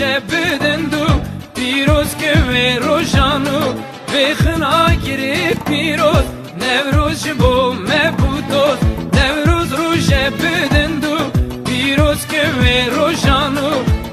روشه بدندو پیروز که وی روشانو وی خنا گیری پیروز نوروز بو مبودوز نوروز روشه بدندو پیروز که وی روشانو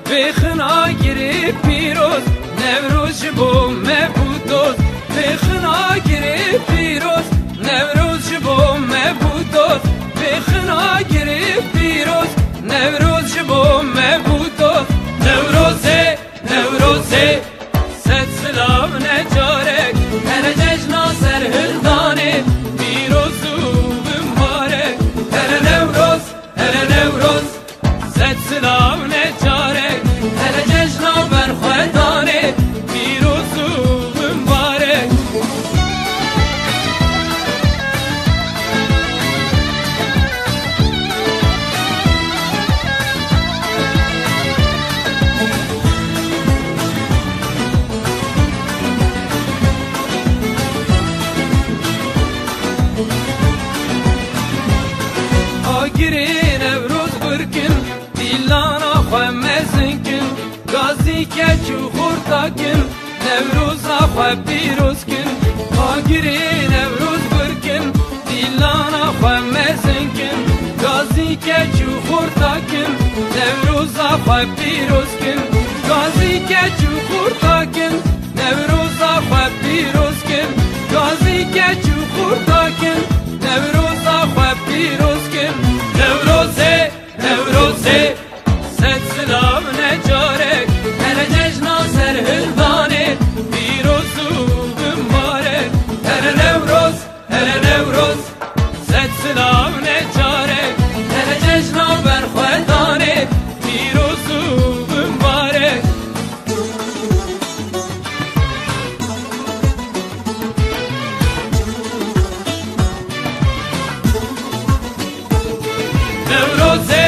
وی خنا گیری پیروز نوروز بو مبودوز وی خنا گیری پیروز نوروز بو مبودوز وی خنا گیری پیروز نوروز بو مبودوز نوروزه نوروزه ست سلام نجارک هر جشنا سر هلدانه پیروز و مبارک هر نوروز ست سلام نجارک هر جشنا برخوادانه پیروز و مبارک آگیری نوروز برکن دیلانا خواه مزنکن گازی کچو خورتاکن نوروز خواه پیروز کن آگیری نوروز برکن دیلانا خواه مزنکن گازی کچو خورتاکن نوروز خواه پیروز کن گازی کچو خورتاکن نوروز خواه پیروز کن گازی کچو خورتاکن نوروز خواه پیروز کن نوروزه نوروزه ست سلام نجارک هر جشنا سر هلوانه پیروز و مبارک هر نوروز ست سلام نجارک هر جشنا برخوادانه پیروز و مبارک نوروزه